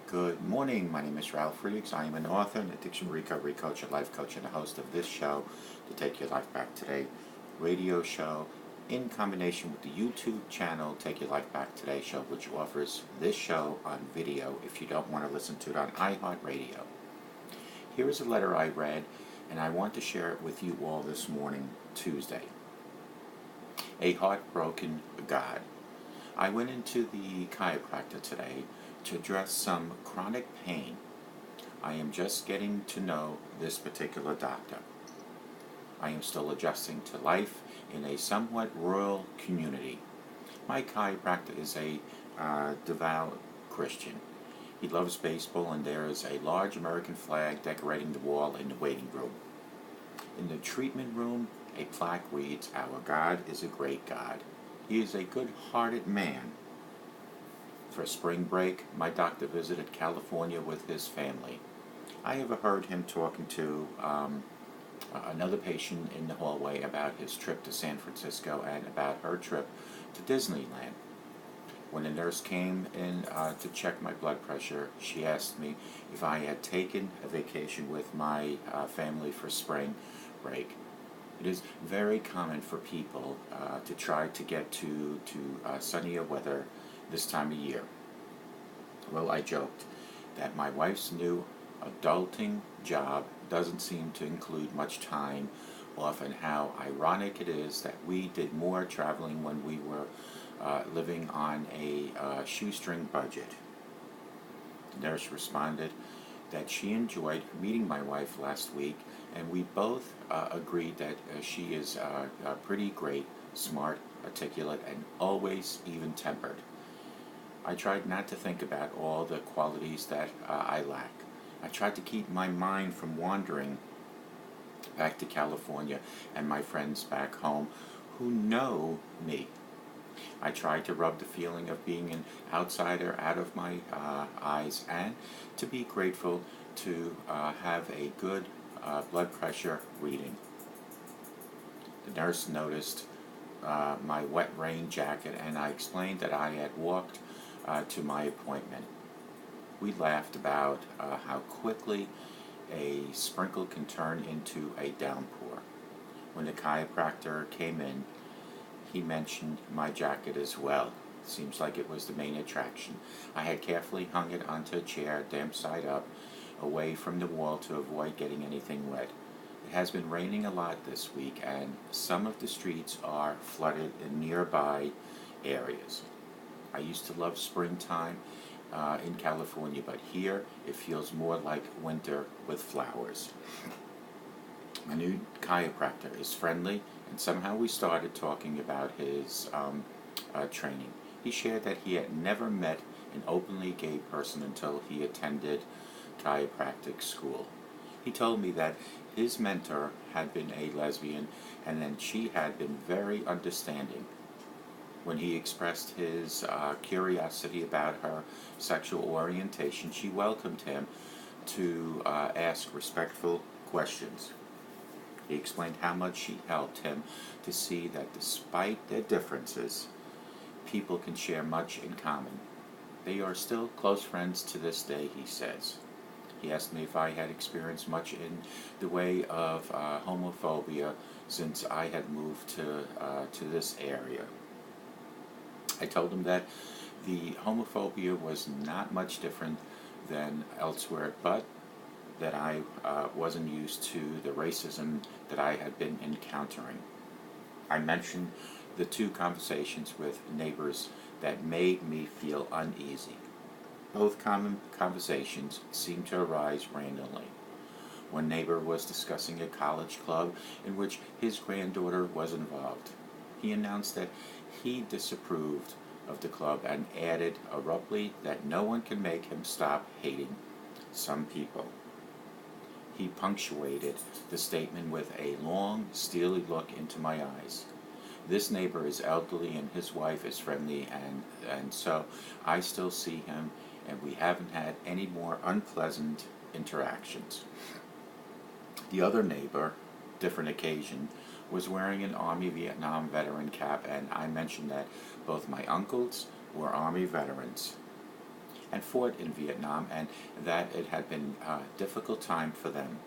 Good morning. My name is Ralffriedrichs. I am an author, an addiction recovery coach, a life coach, and a host of this show, To Take Your Life Back Today radio show, in combination with the YouTube channel, Take Your Life Back Today show, which offers this show on video if you don't want to listen to it on iHeartRadio. Here is a letter I read, and I want to share it with you all this morning, Tuesday. A heartbroken God. I went into the chiropractor today to address some chronic pain. I am just getting to know this particular doctor. I am still adjusting to life in a somewhat rural community. My chiropractor is a devout Christian. He loves baseball, and there is a large American flag decorating the wall in the waiting room. In the treatment room, a plaque reads, "Our God is a great God. He is a good-hearted man." For spring break, my doctor visited California with his family. I overheard him talking to another patient in the hallway about his trip to San Francisco and about her trip to Disneyland. When the nurse came in to check my blood pressure, she asked me if I had taken a vacation with my family for spring break. It is very common for people to try to get to sunnier weather this time of year. Well, I joked that my wife's new adulting job doesn't seem to include much time off, and how ironic it is that we did more traveling when we were living on a shoestring budget. The nurse responded that she enjoyed meeting my wife last week, and we both agreed that she is pretty great, smart, articulate, and always even-tempered. I tried not to think about all the qualities that I lack. I tried to keep my mind from wandering back to California and my friends back home who know me. I tried to rub the feeling of being an outsider out of my eyes, and to be grateful to have a good blood pressure reading. The nurse noticed my wet rain jacket, and I explained that I had walked to my appointment. We laughed about how quickly a sprinkle can turn into a downpour. When the chiropractor came in, he mentioned my jacket as well. Seems like it was the main attraction. I had carefully hung it onto a chair, damp side up, away from the wall to avoid getting anything wet. It has been raining a lot this week, and some of the streets are flooded in nearby areas. I used to love springtime in California, but here it feels more like winter with flowers. My new chiropractor is friendly, and somehow we started talking about his training. He shared that he had never met an openly gay person until he attended chiropractic school. He told me that his mentor had been a lesbian, and then she had been very understanding. When he expressed his curiosity about her sexual orientation, she welcomed him to ask respectful questions. He explained how much she helped him to see that despite their differences, people can share much in common. They are still close friends to this day, he says. He asked me if I had experienced much in the way of homophobia since I had moved to this area. I told him that the homophobia was not much different than elsewhere, but that I wasn't used to the racism that I had been encountering. I mentioned the two conversations with neighbors that made me feel uneasy. Both common conversations seemed to arise randomly. One neighbor was discussing a college club in which his granddaughter was involved. He announced that he disapproved of the club and added abruptly that no one can make him stop hating some people. He punctuated the statement with a long, steely look into my eyes. This neighbor is elderly and his wife is friendly, and so I still see him, and we haven't had any more unpleasant interactions. The other neighbor, different occasion, was wearing an Army Vietnam veteran cap, and I mentioned that both my uncles were Army veterans. and fought in Vietnam, and that it had been a difficult time for them.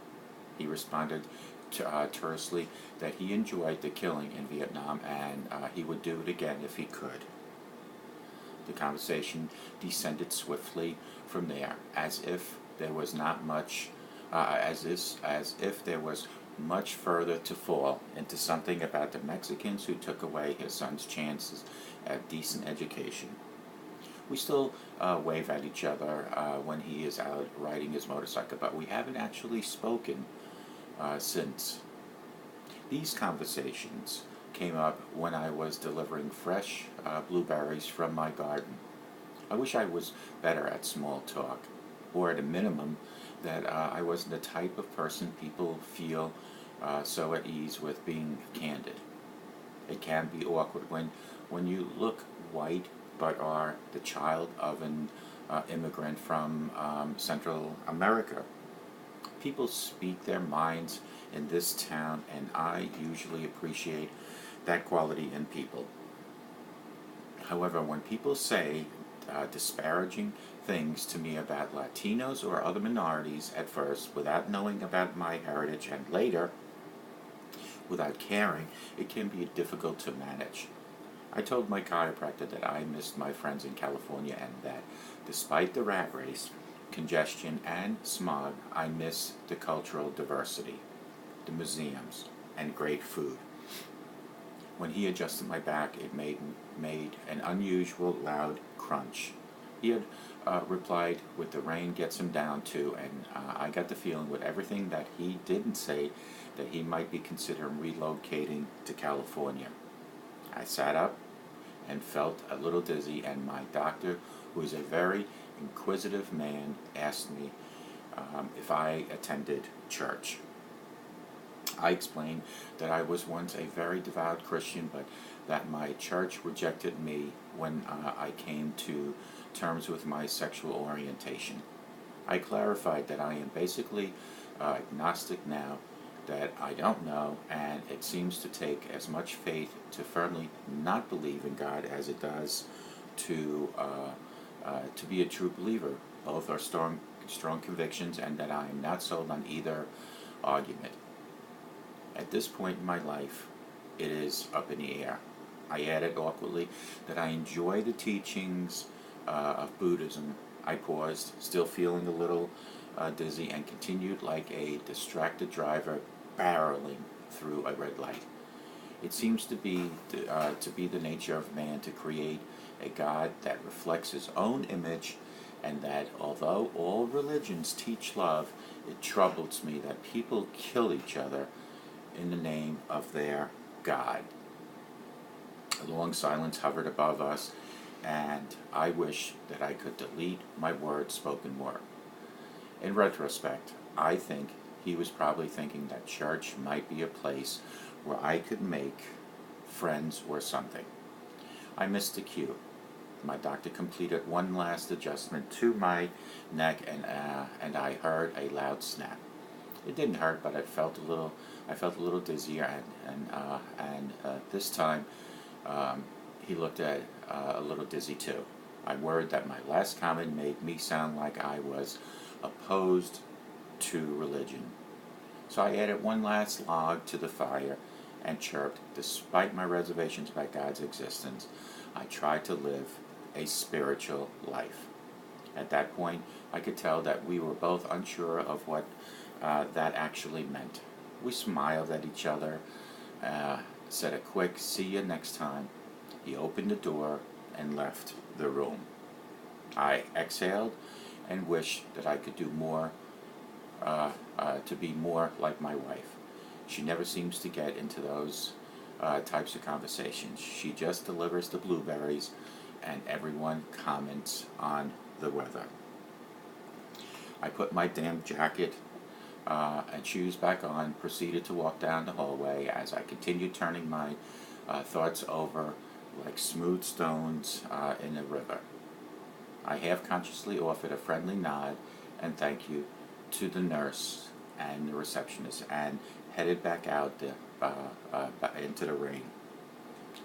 He responded tersely that he enjoyed the killing in Vietnam, and he would do it again if he could. The conversation descended swiftly from there, as if there was not much, as if there was much further to fall into something about the Mexicans who took away his son's chances at decent education. We still wave at each other when he is out riding his motorcycle, but we haven't actually spoken since. These conversations came up when I was delivering fresh blueberries from my garden. I wish I was better at small talk, or at a minimum, that I wasn't the type of person people feel so at ease with being candid. It can be awkward when you look white but are the child of an immigrant from Central America. People speak their minds in this town, and I usually appreciate that quality in people. However, when people say disparaging things to me about Latinos or other minorities at first, without knowing about my heritage, and later, without caring, it can be difficult to manage. I told my chiropractor that I missed my friends in California, and that despite the rat race, congestion, and smog, I miss the cultural diversity, the museums, and great food. When he adjusted my back, it made an unusual loud crunch. He had replied with "the rain gets him down too," and I got the feeling with everything that he didn't say that he might be considering relocating to California. I sat up and felt a little dizzy, and my doctor, who is a very inquisitive man, asked me if I attended church. I explained that I was once a very devout Christian, but that my church rejected me when I came to terms with my sexual orientation. I clarified that I am basically agnostic now, that I don't know, and it seems to take as much faith to firmly not believe in God as it does to be a true believer. Both are strong convictions, and that I am not sold on either argument. At this point in my life, it is up in the air. I added awkwardly that I enjoy the teachings of Buddhism. I paused, still feeling a little dizzy, and continued like a distracted driver barreling through a red light. It seems to be the nature of man to create a God that reflects his own image, and that although all religions teach love, it troubles me that people kill each other in the name of their God. A long silence hovered above us, and I wish that I could delete my words spoken more. In retrospect, I think he was probably thinking that church might be a place where I could make friends or something. I missed the cue. My doctor completed one last adjustment to my neck, and I heard a loud snap. It didn't hurt, but I felt a little dizzier, and this time he looked at a little dizzy too. I worried that my last comment made me sound like I was opposed to religion. So I added one last log to the fire and chirped, despite my reservations about God's existence, I tried to live a spiritual life. At that point, I could tell that we were both unsure of what that actually meant. We smiled at each other, said a quick "see you next time." He opened the door and left the room. I exhaled and wished that I could do more to be more like my wife. She never seems to get into those types of conversations. She just delivers the blueberries, and everyone comments on the weather. I put my damn jacket and shoes back on, proceeded to walk down the hallway as I continued turning my thoughts over like smooth stones in a river. I half-consciously offered a friendly nod and thank you to the nurse and the receptionist, and headed back out into the rain.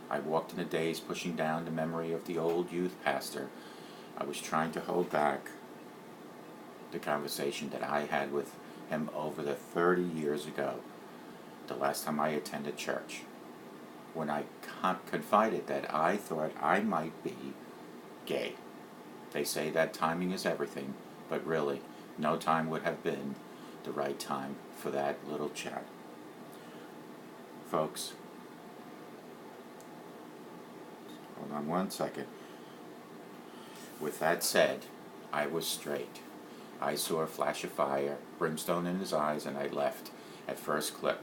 I walked in a daze, pushing down the memory of the old youth pastor I was trying to hold back the conversation that I had with him over the 30 years ago, the last time I attended church, when I confided that I thought I might be gay. They say that timing is everything, but really, no time would have been the right time for that little chat. Folks, hold on one second. With that said, I was straight. I saw a flash of fire, brimstone in his eyes, and I left at first clip.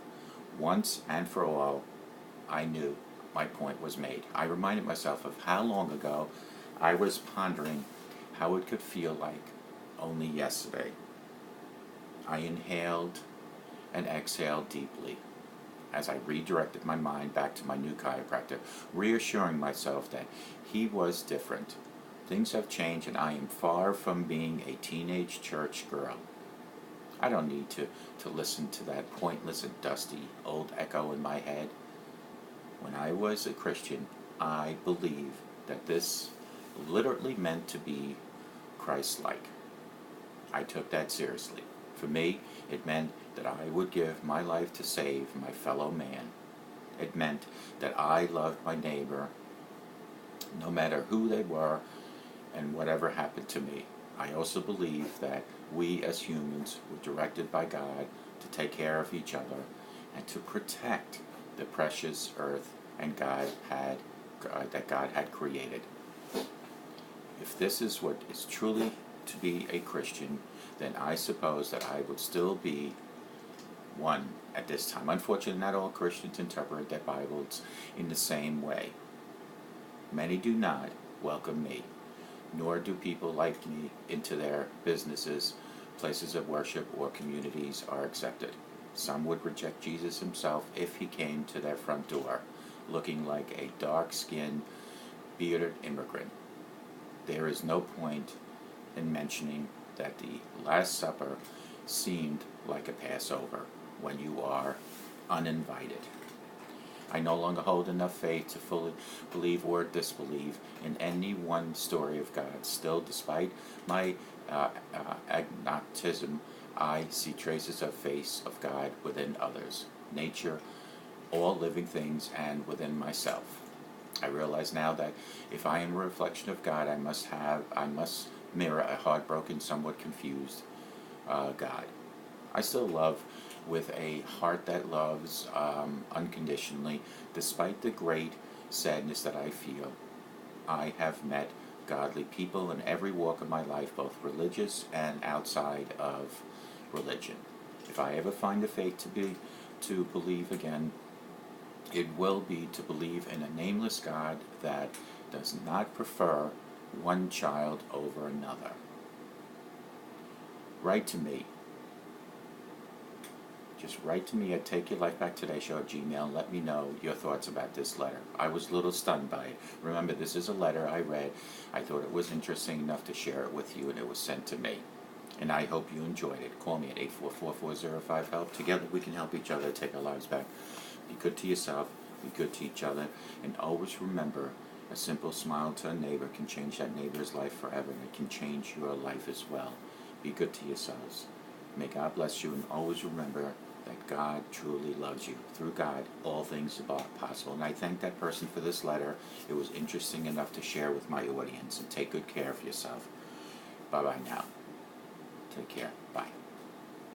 Once and for all, I knew my point was made. I reminded myself of how long ago I was pondering how it could feel like only yesterday. I inhaled and exhaled deeply as I redirected my mind back to my new chiropractor, reassuring myself that he was different. Things have changed, and I am far from being a teenage church girl. I don't need to listen to that pointless and dusty old echo in my head. When I was a Christian, I believe that this literally meant to be Christ-like. I took that seriously. For me, it meant that I would give my life to save my fellow man. It meant that I loved my neighbor, no matter who they were and whatever happened to me. I also believe that we as humans were directed by God to take care of each other and to protect the precious earth and that God had created. If this is what is truly to be a Christian, then I suppose that I would still be one at this time. Unfortunately, not all Christians interpret their Bibles in the same way. Many do not welcome me, nor do people like me into their businesses, places of worship, or communities are accepted. Some would reject Jesus himself if he came to their front door, looking like a dark-skinned, bearded immigrant. There is no point in mentioning that the Last Supper seemed like a Passover when you are uninvited. I no longer hold enough faith to fully believe or disbelieve in any one story of God. Still, despite my agnosticism, I see traces of face of God within others, nature, all living things, and within myself. I realize now that if I am a reflection of God, I must mirror a heartbroken, somewhat confused God. I still love with a heart that loves unconditionally, despite the great sadness that I feel. I have met godly people in every walk of my life, both religious and outside of religion. If I ever find the faith to believe again, it will be to believe in a nameless God that does not prefer one child over another. Write to me. Just write to me at takeyourlifebacktodayshow@gmail and let me know your thoughts about this letter. I was a little stunned by it. Remember, this is a letter I read. I thought it was interesting enough to share it with you, and it was sent to me. And I hope you enjoyed it. Call me at 844-405-HELP. Together we can help each other take our lives back. Be good to yourself, be good to each other, and always remember, a simple smile to a neighbor can change that neighbor's life forever, and it can change your life as well. Be good to yourselves. May God bless you, and always remember that God truly loves you. Through God, all things are possible. And I thank that person for this letter. It was interesting enough to share with my audience. And take good care of yourself. Bye-bye now. Take care. Bye.